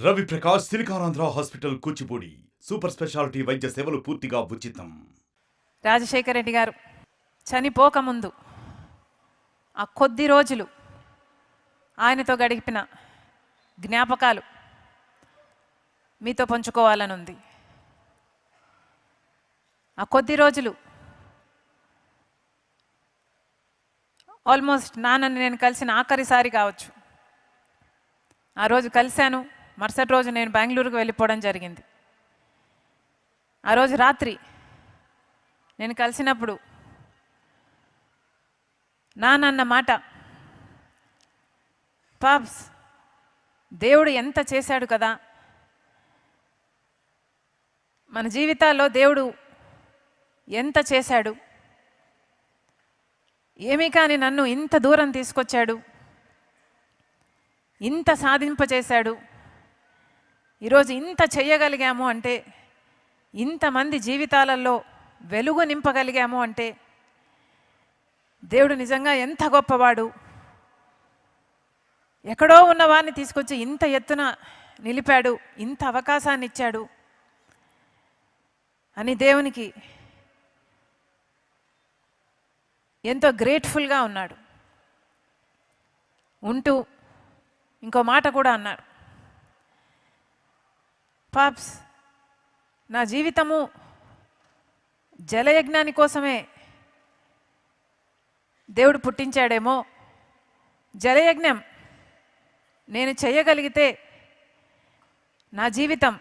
Ravi Prakash Siliconandhra hospital Kuchipudi super speciality వైద్య సేవలు పూర్తిగా ఉచితం. రాజశేఖర రెడ్డి గారు చనిపోకముందు ఆ కొద్ది రోజులు ఆయనతో గడిపిన జ్ఞాపకాలు మీతో పంచుకోవాలని ఉంది. ఆ కొద్ది రోజులు ఆల్మోస్ట్ నాన్నని నేను కలిసిన ఆఖరిసారి కావచ్చు. ఆ రోజు కలిశాను, మరుసటి రోజు నేను బెంగళూరుకు వెళ్ళిపోవడం జరిగింది. ఆ రోజు రాత్రి నేను కలిసినప్పుడు నాన్న మాట, పాప్స్ దేవుడు ఎంత చేశాడు కదా, మన జీవితాల్లో దేవుడు ఎంత చేశాడు, ఏమీ కానీ నన్ను ఇంత దూరం తీసుకొచ్చాడు, ఇంత సాధింపచేశాడు, ఈరోజు ఇంత చెయ్యగలిగాము అంటే, ఇంతమంది జీవితాలలో వెలుగు నింపగలిగాము అంటే దేవుడు నిజంగా ఎంత గొప్పవాడు, ఎక్కడో ఉన్నవాడిని తీసుకొచ్చి ఇంత ఎత్తున నిలిపాడు, ఇంత అవకాశాన్ని ఇచ్చాడు అని దేవునికి ఎంతో గ్రేట్ఫుల్గా ఉన్నాడు. ఉంటూ ఇంకో మాట కూడా అన్నాడు, పాప్స్ నా జీవితము జలయజ్ఞాని కోసమే దేవుడు పుట్టించాడేమో, జలయజ్ఞం నేను చేయగలిగితే నా జీవితం,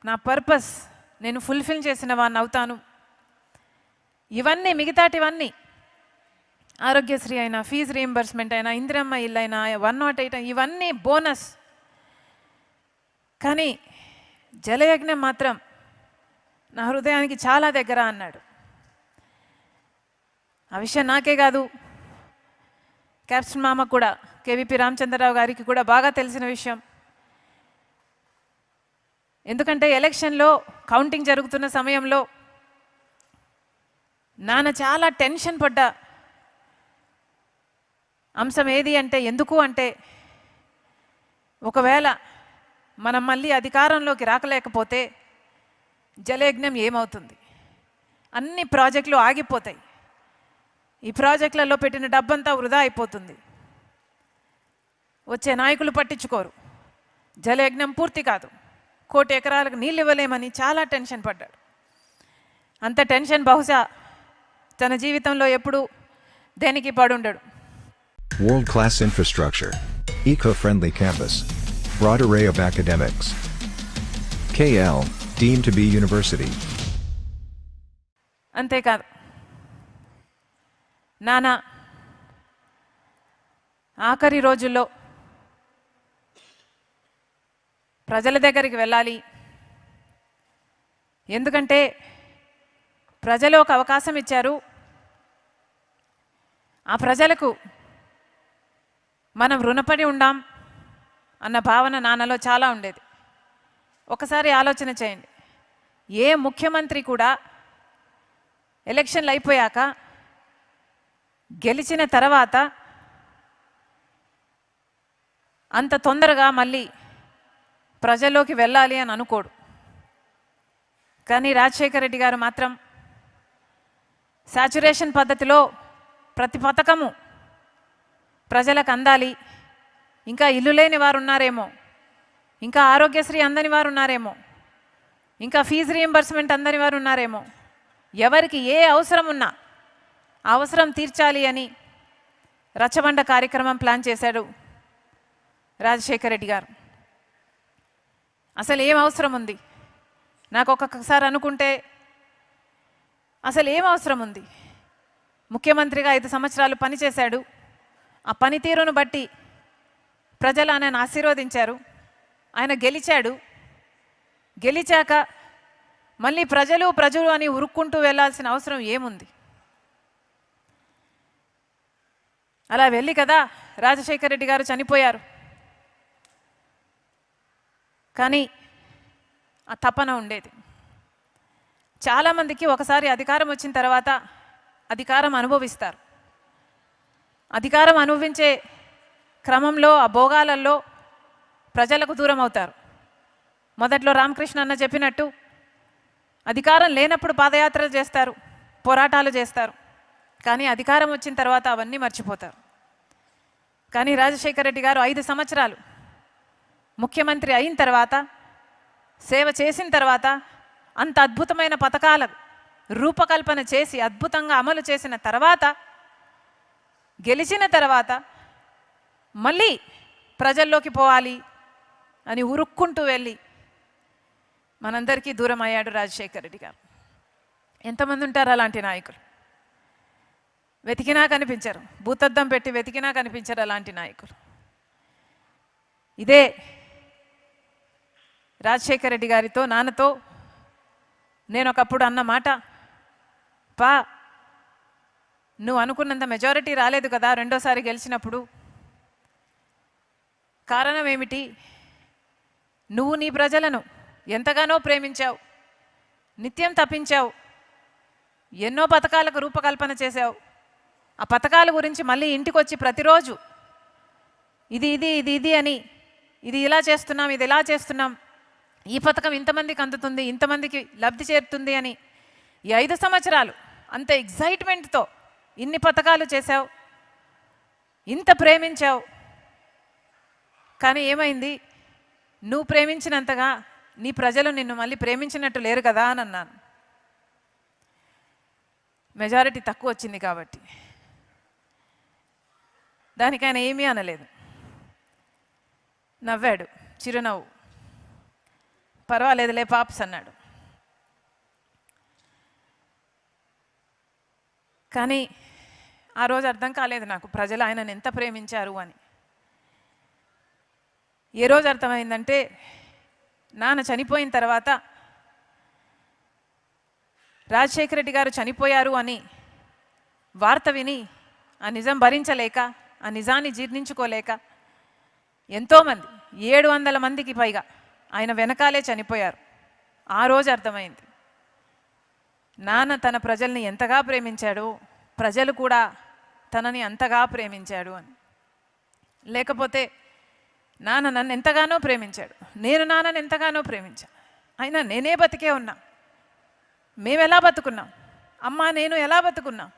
నా పర్పస్ నేను ఫుల్ఫిల్ చేసిన వాడిని అవుతాను. ఇవన్నీ మిగతాటివన్నీ ఆరోగ్యశ్రీ అయినా, ఫీజు రీయింబర్స్మెంట్ అయినా, ఇందిరమ్మ ఇల్లు అయినా, 108 ఇవన్నీ బోనస్, కానీ జలయజ్ఞం మాత్రం నా హృదయానికి చాలా దగ్గర అన్నాడు. ఆ విషయం నాకే కాదు, క్యాప్టెన్ మామ కూడా, కేవీపీ రామచంద్రరావు గారికి కూడా బాగా తెలిసిన విషయం. ఎందుకంటే ఎలక్షన్లో కౌంటింగ్ జరుగుతున్న సమయంలో నాన్న చాలా టెన్షన్ పడ్డ అంశం ఏది అంటే, ఎందుకు అంటే ఒకవేళ మనం మళ్ళీ అధికారంలోకి రాకలేకపోతే జలయజ్ఞం ఏమవుతుంది, అన్ని ప్రాజెక్టులు ఆగిపోతాయి, ఈ ప్రాజెక్టులలో పెట్టిన డబ్బంతా వృధా అయిపోతుంది, వచ్చే నాయకులు పట్టించుకోరు, జలయజ్ఞం పూర్తి కాదు, 1 కోటి ఎకరాలకు నీళ్ళు ఇవ్వలేమని చాలా టెన్షన్ పడ్డాడు. అంత టెన్షన్ బహుశా తన జీవితంలో ఎప్పుడు దేనికి పడుండడు. World-class infrastructure, eco-friendly campus, broad array of academics. KL, deemed to be university. అంతేకాదు, నాన్న ఆఖరి రోజుల్లో ప్రజల దగ్గరికి వెళ్ళాలి, ఎందుకంటే ప్రజలు ఒక అవకాశం ఇచ్చారు, ఆ ప్రజలకు మనం రుణపడి ఉండాం అన్న భావన నాన్నలో చాలా ఉండేది. ఒకసారి ఆలోచన చేయండి, ఏ ముఖ్యమంత్రి కూడా ఎలక్షన్లు అయిపోయాక గెలిచిన తర్వాత అంత తొందరగా మళ్ళీ ప్రజల్లోకి వెళ్ళాలి అని అనుకోడు. కానీ రాజశేఖర రెడ్డి గారు మాత్రం సాచురేషన్ పద్ధతిలో ప్రతి పథకము ప్రజలకు అందాలి, ఇంకా ఇల్లు లేని వారు ఉన్నారేమో, ఇంకా ఆరోగ్యశ్రీ అందని వారు ఉన్నారేమో, ఇంకా ఫీజు రీయింబర్స్మెంట్ అందని వారు ఉన్నారేమో, ఎవరికి ఏ అవసరం ఉన్నా అవసరం తీర్చాలి అని రచ్చబండ కార్యక్రమం ప్లాన్ చేశాడు రాజశేఖర రెడ్డి గారు. అసలు ఏం అవసరం ఉంది, నాకు ఒక్కొక్కసారి అనుకుంటే అసలు ఏం అవసరం ఉంది, ముఖ్యమంత్రిగా 5 సంవత్సరాలు పనిచేశాడు, ఆ పనితీరును బట్టి ప్రజలు ఆయనను ఆశీర్వదించారు, ఆయన గెలిచాడు, గెలిచాక మళ్ళీ ప్రజలు అని ఉరుక్కుంటూ వెళ్ళాల్సిన అవసరం ఏముంది? అలా వెళ్ళి కదా రాజశేఖర రెడ్డి గారు చనిపోయారు. కానీ ఆ తపన ఉండేది. చాలామందికి ఒకసారి అధికారం వచ్చిన తర్వాత అధికారం అనుభవిస్తారు, అధికారం అనుభవించే క్రమంలో ఆ భోగాలలో ప్రజలకు దూరం అవుతారు. మొదట్లో రామకృష్ణ అన్న చెప్పినట్టు అధికారం లేనప్పుడు పాదయాత్రలు చేస్తారు, పోరాటాలు చేస్తారు, కానీ అధికారం వచ్చిన తర్వాత అవన్నీ మర్చిపోతారు. కానీ రాజశేఖర రెడ్డి గారు 5 సంవత్సరాలు ముఖ్యమంత్రి అయిన తర్వాత, సేవ చేసిన తర్వాత, అంత అద్భుతమైన పథకాల రూపకల్పన చేసి అద్భుతంగా అమలు చేసిన తర్వాత, గెలిచిన తర్వాత మళ్ళీ ప్రజల్లోకి పోవాలి అని ఉరుక్కుంటూ వెళ్ళి మనందరికీ దూరం అయ్యాడు రాజశేఖర రెడ్డి గారు. ఎంతమంది ఉంటారు అలాంటి నాయకులు? వెతికినా కనిపించరు, భూతద్దం పెట్టి వెతికినా కనిపించరు అలాంటి నాయకులు. ఇదే రాజశేఖర రెడ్డి గారితో, నాన్నతో నేను ఒకప్పుడు అన్న మాట, పా నువ్వు అనుకున్నంత మెజారిటీ రాలేదు కదా రెండోసారి గెలిచినప్పుడు, కారణం ఏమిటి? నువ్వు నీ ప్రజలను ఎంతగానో ప్రేమించావు, నిత్యం తప్పించావు, ఎన్నో పథకాలకు రూపకల్పన చేశావు. ఆ పథకాల గురించి మళ్ళీ ఇంటికి వచ్చి ప్రతిరోజు ఇది ఇది ఇది ఇది అని, ఇది ఇలా చేస్తున్నాం, ఇది ఇలా చేస్తున్నాం, ఈ పథకం ఇంతమందికి అందుతుంది, ఇంతమందికి లబ్ధి చేరుతుంది అని ఈ 5 సంవత్సరాలు అంత ఎగ్జైట్మెంట్తో ఇన్ని పథకాలు చేశావు, ఇంత ప్రేమించావు. కానీ ఏమైంది? నువ్వు ప్రేమించినంతగా నీ ప్రజలు నిన్ను మళ్ళీ ప్రేమించినట్టు లేరు కదా అని అన్నాను. మెజారిటీ తక్కువ వచ్చింది కాబట్టి దానికి ఆయన ఏమీ అనలేదు, నవ్వాడు, చిరునవ్వు, పర్వాలేదులే పాప్స్ అన్నాడు. కానీ ఆ రోజు అర్థం కాలేదు నాకు ప్రజలు ఆయనను ఎంత ప్రేమించారు అని. ఏ రోజు అర్థమైందంటే, నాన్న చనిపోయిన తర్వాత రాజశేఖర రెడ్డి గారు చనిపోయారు అని వార్త విని ఆ నిజం భరించలేక, ఆ నిజాన్ని జీర్ణించుకోలేక ఎంతోమంది 700 మందికి పైగా ఆయన వెనకాలే చనిపోయారు. ఆ రోజు అర్థమైంది నాన్న తన ప్రజల్ని ఎంతగా ప్రేమించాడో, ప్రజలు కూడా తనని అంతగా ప్రేమించాడు అని. లేకపోతే నాన్న నన్ను ఎంతగానో ప్రేమించాడు, నేను నాన్నని ఎంతగానో ప్రేమించాను, అయినా నేనే బతికే ఉన్నా, మేము ఎలా బతుకున్నాం, అమ్మ నేను ఎలా బతుకున్నాం,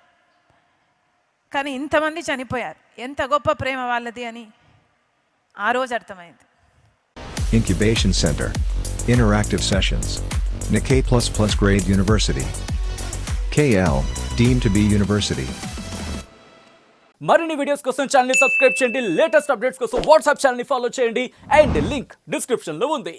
కానీ ఇంతమంది చనిపోయారు, ఎంత గొప్ప ప్రేమ వాళ్ళది అని ఆ రోజు అర్థమైంది. Incubation Center. Interactive Sessions. Nikkei++ Grade University. KL, deemed to be university. మరిన్ని వీడియోస్ కోసం ఛానల్ ని సబ్స్క్రైబ్ చేయండి, లేటెస్ట్ అప్డేట్స్ కోసం వాట్సాప్ ఛానల్ ని ఫాలో చేయండి, అండ్ లింక్ డిస్క్రిప్షన్ లో ఉంది.